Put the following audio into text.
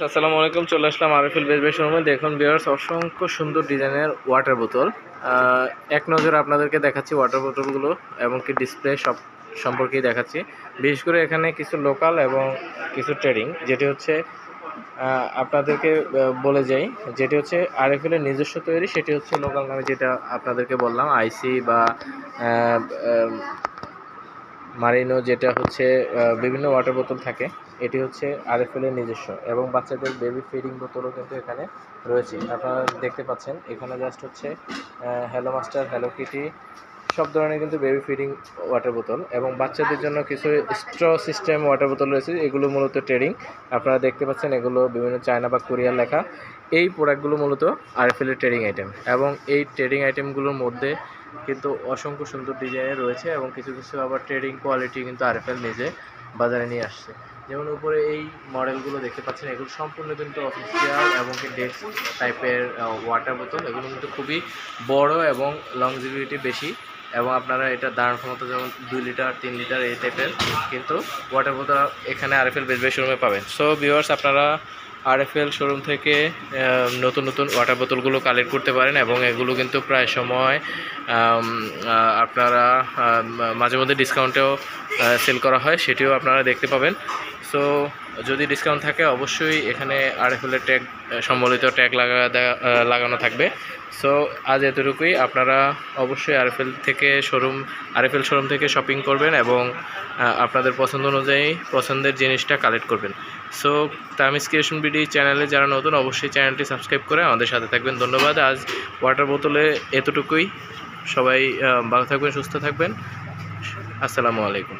আসসালামু আলাইকুম। চলে আসলাম আরএফএল বেসবের শোরুমে। দেখুন ভিউয়ার্স, অসংখ্য সুন্দর ডিজাইনের ওয়াটার বোতল এক নজরে আপনাদেরকে দেখাচ্ছি ওয়াটার বোতলগুলো এবং কি ডিসপ্লে সব সম্পর্কেই দেখাচ্ছি। বিশেষ করে এখানে কিছু লোকাল এবং কিছু ট্রেডিং, যেটি হচ্ছে আপনাদেরকে বলে যাই, যেটি হচ্ছে আরএফএলের নিজস্ব তৈরি, সেটি হচ্ছে লোকাল নামে যেটা আপনাদেরকে বললাম, আইসি বা মারিনো, যেটা হচ্ছে বিভিন্ন ওয়াটার বোতল থাকে, এটি হচ্ছে আরএফএলের নিজস্ব। এবং বাচ্চাদের বেবি ফিডিং বোতলও কিন্তু এখানে রয়েছে, আপনারা দেখতে পাচ্ছেন। এখানে জাস্ট হচ্ছে হ্যালো মাস্টার, হ্যালো কিটি, সব ধরনের কিন্তু বেবি ফিডিং ওয়াটার বোতল এবং বাচ্চাদের জন্য কিছু স্ট্র সিস্টেম ওয়াটার বোতল রয়েছে। এগুলো মূলত ট্রেডিং, আপনারা দেখতে পাচ্ছেন। এগুলো বিভিন্ন চায়না বা কোরিয়ার লেখা। এই প্রোডাক্টগুলো মূলত আরএফএলের ট্রেডিং আইটেম এবং এই ট্রেডিং আইটেমগুলোর মধ্যে কিন্তু অসংখ্য সুন্দর ডিজাইনের রয়েছে এবং কিছু কিছু আবার ট্রেডিং কোয়ালিটি কিন্তু আরএফএল নিজে বাজারে নিয়ে আসছে। যেমন উপরে এই মডেলগুলো দেখতে পাচ্ছেন, এগুলো সম্পূর্ণ কিন্তু অফিসিয়াল এবং কি ডেস্ক টাইপের ওয়াটার বোতল। এগুলো কিন্তু খুবই বড় এবং লংজিভিটি বেশি এবং আপনারা এটা দাঁড়ানোর ক্ষমতা যেমন 2 লিটার 3 লিটার এই টাইপের কিন্তু ওয়াটার বোতল এখানে আরএফএল বেসবের শোরুমে পাবেন। সো ভিউয়ার্স, আপনারা আরএফএল শোরুম থেকে নতুন নতুন ওয়াটার বোতলগুলো কালেক্ট করতে পারেন এবং এগুলো কিন্তু প্রায় সময় আপনারা মাঝে মধ্যে ডিসকাউন্টেও সেল করা হয়, সেটিও আপনারা দেখতে পাবেন। সো যদি ডিসকাউন্ট থাকে অবশ্যই এখানে আরএফএলের ট্যাগ, সম্বলিত ট্যাগ লাগানো থাকবে। সো আজ এতটুকুই। আপনারা অবশ্যই আরএফএল শোরুম থেকে শপিং করবেন এবং আপনাদের পছন্দ অনুযায়ী পছন্দের জিনিসটা কালেক্ট করবেন। সো তামিজ ক্রিয়েশন বিডি চ্যানেলে যারা নতুন, অবশ্যই চ্যানেলটি সাবস্ক্রাইব করে আমাদের সাথে থাকবেন। ধন্যবাদ। আজ ওয়াটার বোতলে এতটুকুই। সবাই ভালো থাকবেন, সুস্থ থাকবেন। আসসালামু আলাইকুম।